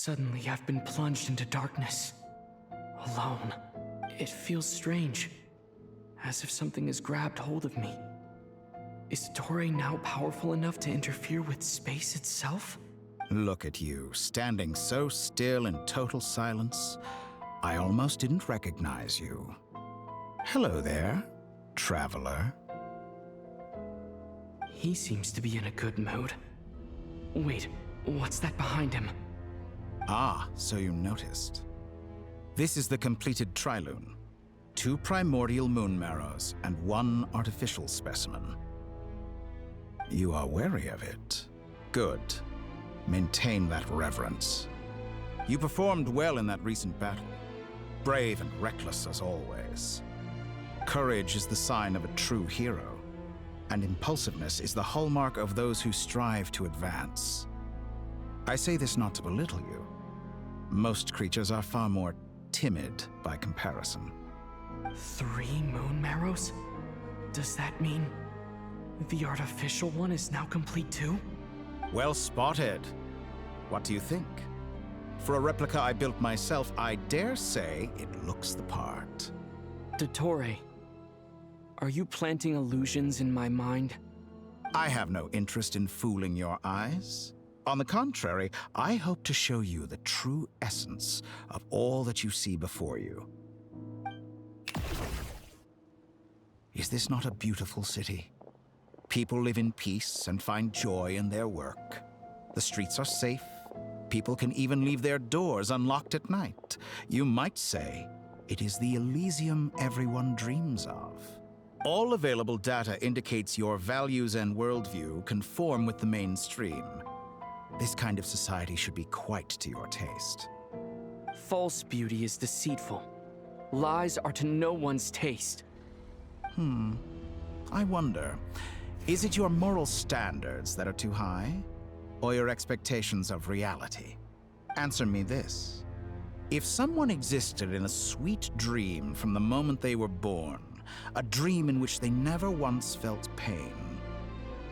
Suddenly, I've been plunged into darkness. Alone. It feels strange. As if something has grabbed hold of me. Is Dottore now powerful enough to interfere with space itself? Look at you, standing so still in total silence. I almost didn't recognize you. Hello there, traveler. He seems to be in a good mood. Wait, what's that behind him? Ah, so you noticed. This is the completed trilune. 2 primordial moon marrows and 1 artificial specimen. You are wary of it. Good. Maintain that reverence. You performed well in that recent battle. Brave and reckless as always. Courage is the sign of a true hero, and impulsiveness is the hallmark of those who strive to advance. I say this not to belittle you. Most creatures are far more timid by comparison. 3 moon marrows? Does that mean the artificial one is now complete too? Well spotted. What do you think? For a replica I built myself, I dare say it looks the part. Dottore, are you planting illusions in my mind? I have no interest in fooling your eyes. On the contrary, I hope to show you the true essence of all that you see before you. Is this not a beautiful city? People live in peace and find joy in their work. The streets are safe. People can even leave their doors unlocked at night. You might say it is the Elysium everyone dreams of. All available data indicates your values and worldview conform with the mainstream. This kind of society should be quite to your taste. False beauty is deceitful. Lies are to no one's taste. I wonder, is it your moral standards that are too high? Or your expectations of reality? Answer me this. If someone existed in a sweet dream from the moment they were born, a dream in which they never once felt pain,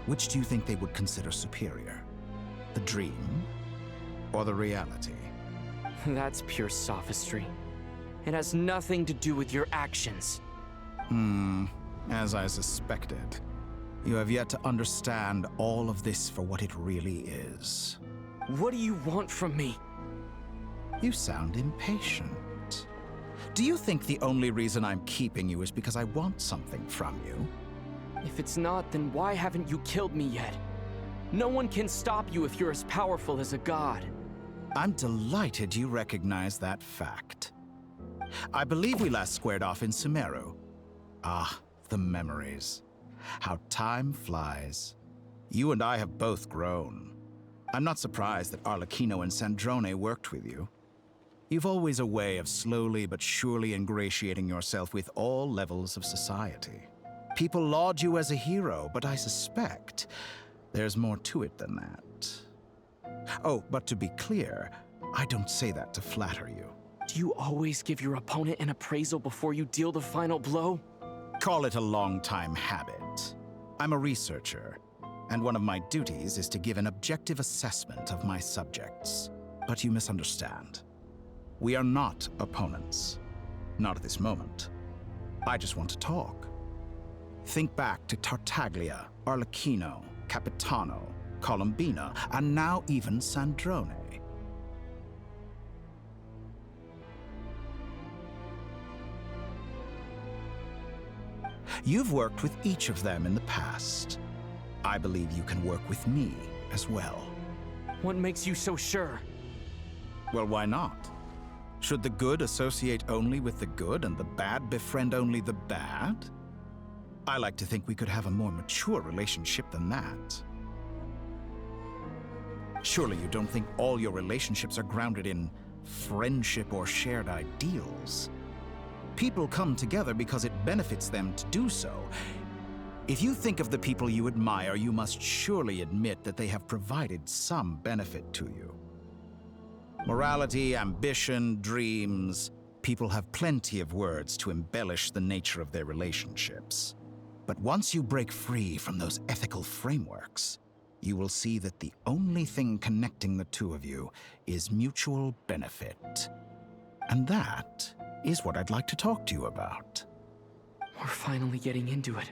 which do you think they would consider superior? The dream or the reality? That's pure sophistry. It has nothing to do with your actions. As I suspected. You have yet to understand all of this for what it really is. What do you want from me? You sound impatient. Do you think the only reason I'm keeping you is because I want something from you? If it's not, then why haven't you killed me yet? No one can stop you if you're as powerful as a god. I'm delighted you recognize that fact. I believe we last squared off in Sumeru. Ah, the memories. How time flies. You and I have both grown. I'm not surprised that Arlecchino and Sandrone worked with you. You've always a way of slowly but surely ingratiating yourself with all levels of society. People laud you as a hero, but I suspect there's more to it than that. Oh, but to be clear, I don't say that to flatter you. Do you always give your opponent an appraisal before you deal the final blow? Call it a long-time habit. I'm a researcher, and one of my duties is to give an objective assessment of my subjects. But you misunderstand. We are not opponents. Not at this moment. I just want to talk. Think back to Tartaglia, Arlecchino, Capitano, Colombina, and now even Sandrone. You've worked with each of them in the past. I believe you can work with me as well. What makes you so sure? Well, why not? Should the good associate only with the good and the bad befriend only the bad? I like to think we could have a more mature relationship than that. Surely you don't think all your relationships are grounded in friendship or shared ideals? People come together because it benefits them to do so. If you think of the people you admire, you must surely admit that they have provided some benefit to you. Morality, ambition, dreams. People have plenty of words to embellish the nature of their relationships. But once you break free from those ethical frameworks, you will see that the only thing connecting the two of you is mutual benefit. And that is what I'd like to talk to you about. We're finally getting into it.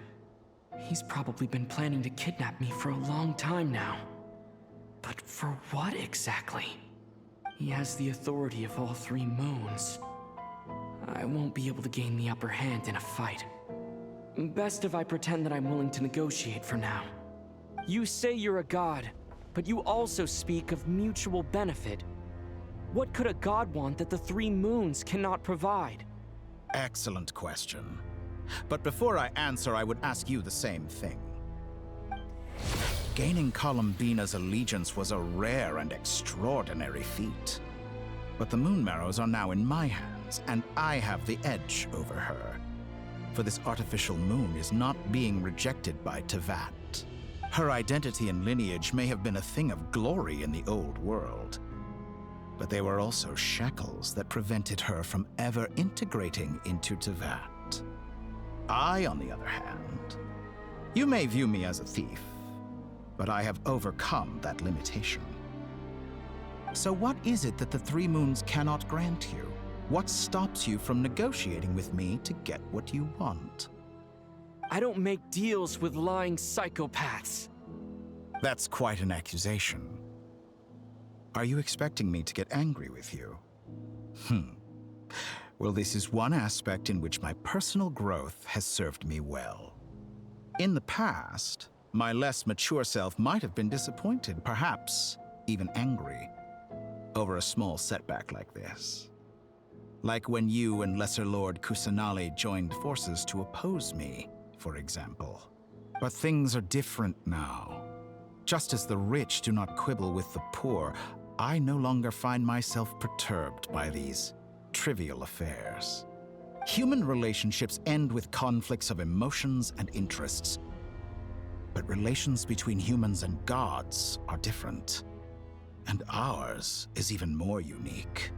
He's probably been planning to kidnap me for a long time now. But for what exactly? He has the authority of all three moons. I won't be able to gain the upper hand in a fight. Best if I pretend that I'm willing to negotiate for now. You say you're a god, but you also speak of mutual benefit. What could a god want that the three moons cannot provide? Excellent question. But before I answer, I would ask you the same thing. Gaining Columbina's allegiance was a rare and extraordinary feat. But the Moon Marrows are now in my hands, and I have the edge over her. For this artificial moon is not being rejected by Teyvat. Her identity and lineage may have been a thing of glory in the old world, but they were also shackles that prevented her from ever integrating into Teyvat. I, on the other hand, you may view me as a thief, but I have overcome that limitation. So what is it that the three moons cannot grant you? What stops you from negotiating with me to get what you want? I don't make deals with lying psychopaths. That's quite an accusation. Are you expecting me to get angry with you? Well, this is one aspect in which my personal growth has served me well. In the past, my less mature self might have been disappointed, perhaps even angry, over a small setback like this. Like when you and Lesser Lord Kusanali joined forces to oppose me, for example. But things are different now. Just as the rich do not quibble with the poor, I no longer find myself perturbed by these trivial affairs. Human relationships end with conflicts of emotions and interests. But relations between humans and gods are different. And ours is even more unique.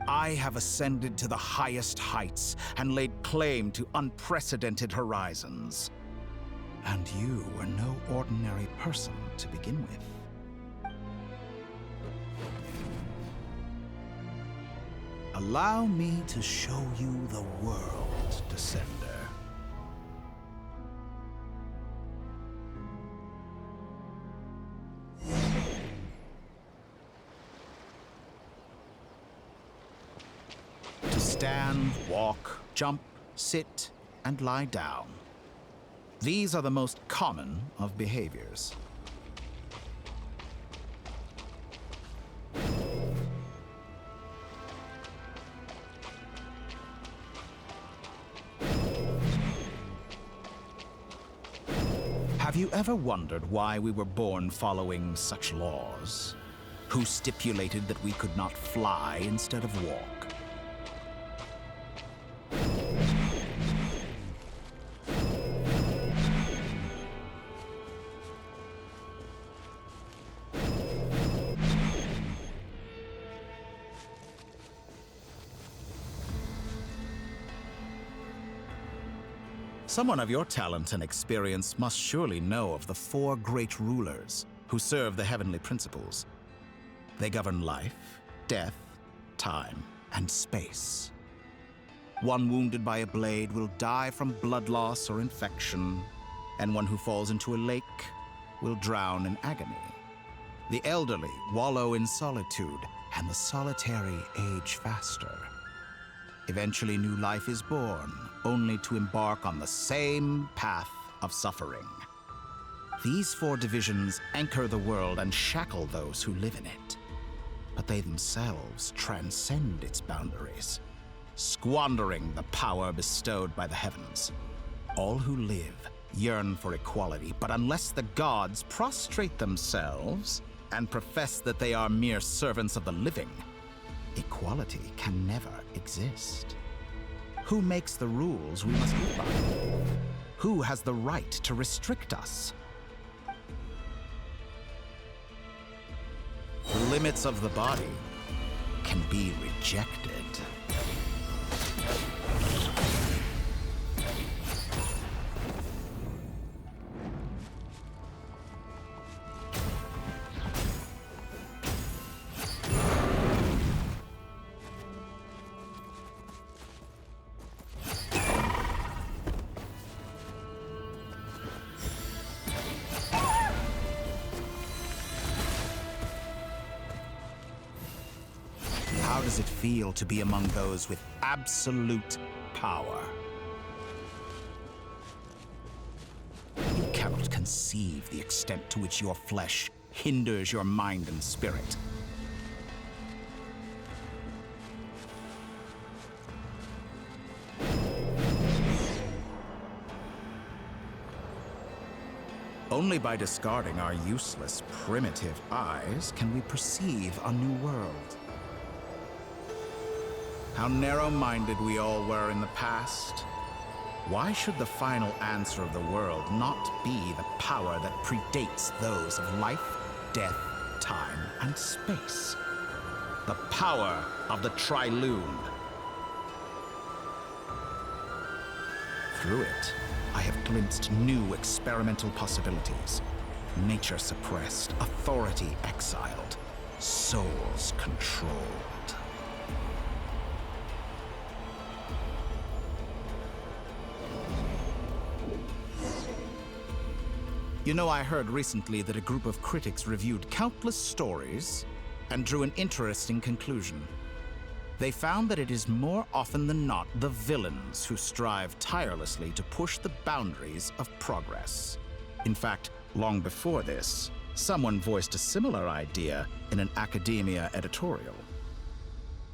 I have ascended to the highest heights and laid claim to unprecedented horizons. And you were no ordinary person to begin with. Allow me to show you the world, Descender. To stand, walk, jump, sit, and lie down. These are the most common of behaviors. Have you ever wondered why we were born following such laws? Who stipulated that we could not fly instead of walk? Someone of your talent and experience must surely know of the four great rulers who serve the heavenly principles. They govern life, death, time, and space. One wounded by a blade will die from blood loss or infection, and one who falls into a lake will drown in agony. The elderly wallow in solitude, and the solitary age faster. Eventually, new life is born, only to embark on the same path of suffering. These four divisions anchor the world and shackle those who live in it. But they themselves transcend its boundaries, squandering the power bestowed by the heavens. All who live yearn for equality, but unless the gods prostrate themselves and profess that they are mere servants of the living, equality can never exist. Who makes the rules we must live by? Who has the right to restrict us? The limits of the body can be rejected. does it feel to be among those with absolute power? You cannot conceive the extent to which your flesh hinders your mind and spirit. Only by discarding our useless, primitive eyes can we perceive a new world. How narrow-minded we all were in the past. Why should the final answer of the world not be the power that predates those of life, death, time, and space? The power of the Trilune. Through it, I have glimpsed new experimental possibilities. Nature suppressed, authority exiled, souls controlled. You know, I heard recently that a group of critics reviewed countless stories and drew an interesting conclusion. They found that it is more often than not the villains who strive tirelessly to push the boundaries of progress. In fact, long before this, someone voiced a similar idea in an academia editorial.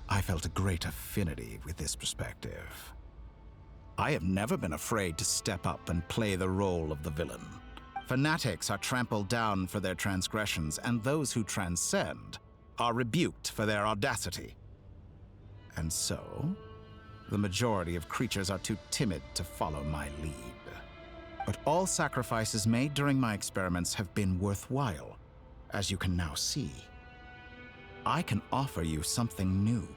I felt a great affinity with this perspective. I have never been afraid to step up and play the role of the villain. Fanatics are trampled down for their transgressions, and those who transcend are rebuked for their audacity. And so, the majority of creatures are too timid to follow my lead. But all sacrifices made during my experiments have been worthwhile, as you can now see. I can offer you something new,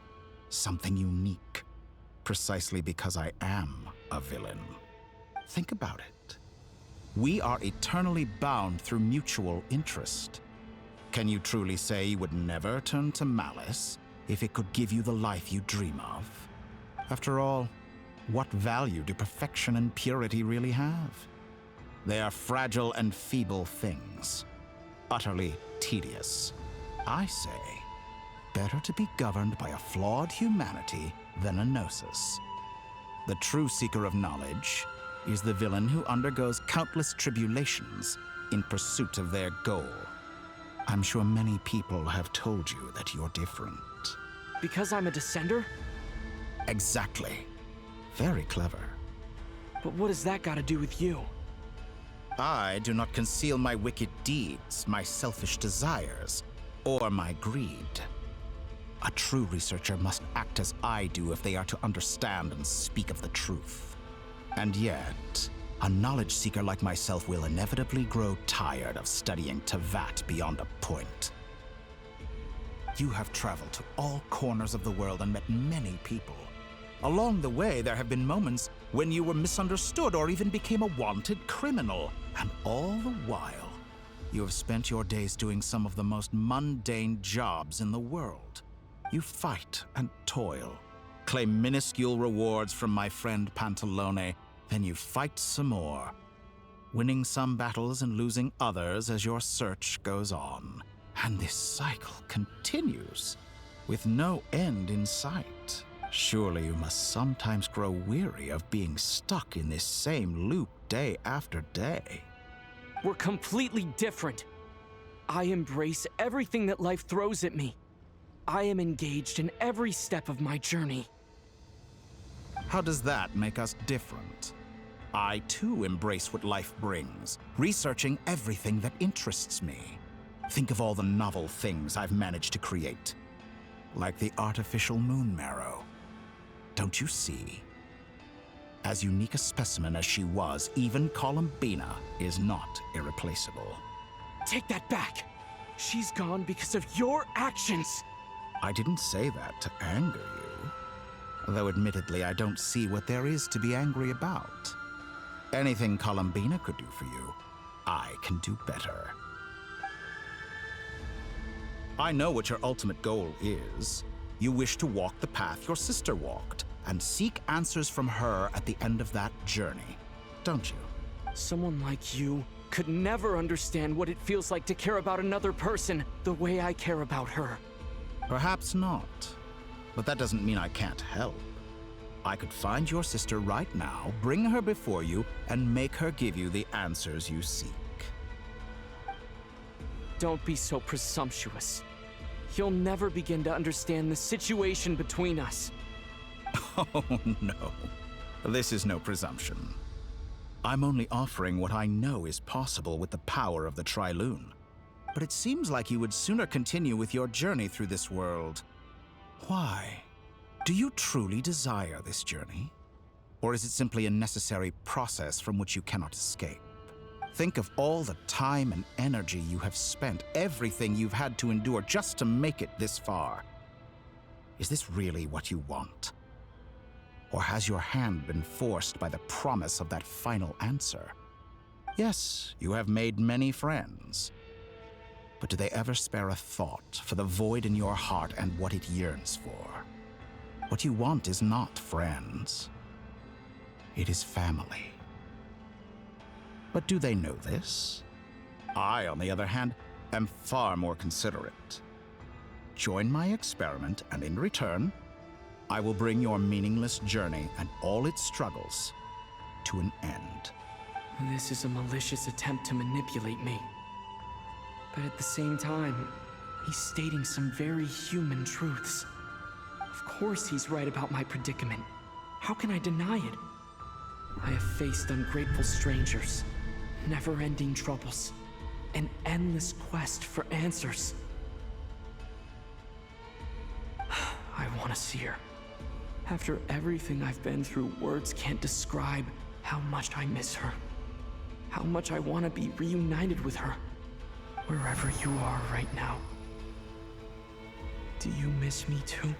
something unique, precisely because I am a villain. Think about it. We are eternally bound through mutual interest. Can you truly say you would never turn to malice if it could give you the life you dream of? After all, what value do perfection and purity really have? They are fragile and feeble things, utterly tedious. I say, better to be governed by a flawed humanity than a gnosis. The true seeker of knowledge is the villain who undergoes countless tribulations in pursuit of their goal. I'm sure many people have told you that you're different. Because I'm a descender? Exactly. Very clever. But what has that got to do with you? I do not conceal my wicked deeds, my selfish desires, or my greed. A true researcher must act as I do if they are to understand and speak of the truth. And yet, a knowledge seeker like myself will inevitably grow tired of studying Tevat beyond a point. You have traveled to all corners of the world and met many people. Along the way, there have been moments when you were misunderstood or even became a wanted criminal. And all the while, you have spent your days doing some of the most mundane jobs in the world. You fight and toil, claim minuscule rewards from my friend Pantalone, then you fight some more, winning some battles and losing others as your search goes on. And this cycle continues, with no end in sight. Surely you must sometimes grow weary of being stuck in this same loop day after day. We're completely different. I embrace everything that life throws at me. I am engaged in every step of my journey. How does that make us different? I too embrace what life brings, researching everything that interests me. Think of all the novel things I've managed to create, like the artificial moon marrow. Don't you see? As unique a specimen as she was, even Columbina is not irreplaceable. Take that back. She's gone because of your actions. I didn't say that to anger you. Though admittedly, I don't see what there is to be angry about. Anything Columbina could do for you, I can do better. I know what your ultimate goal is. You wish to walk the path your sister walked, and seek answers from her at the end of that journey, don't you? Someone like you could never understand what it feels like to care about another person the way I care about her. Perhaps not. But that doesn't mean I can't help. I could find your sister right now, bring her before you, and make her give you the answers you seek. Don't be so presumptuous. You'll never begin to understand the situation between us. Oh, no. This is no presumption. I'm only offering what I know is possible with the power of the Trilune. But it seems like you would sooner continue with your journey through this world. Why? Do you truly desire this journey? Or is it simply a necessary process from which you cannot escape? Think of all the time and energy you have spent, everything you've had to endure just to make it this far. Is this really what you want? Or has your hand been forced by the promise of that final answer? Yes, you have made many friends. But do they ever spare a thought for the void in your heart and what it yearns for? What you want is not friends. It is family. But do they know this? I, on the other hand, am far more considerate. Join my experiment, and in return, I will bring your meaningless journey and all its struggles to an end. This is a malicious attempt to manipulate me. But at the same time, he's stating some very human truths. Of course he's right about my predicament. How can I deny it? I have faced ungrateful strangers, never-ending troubles, an endless quest for answers. I want to see her. After everything I've been through, words can't describe how much I miss her. How much I want to be reunited with her. Wherever you are right now. Do you miss me too?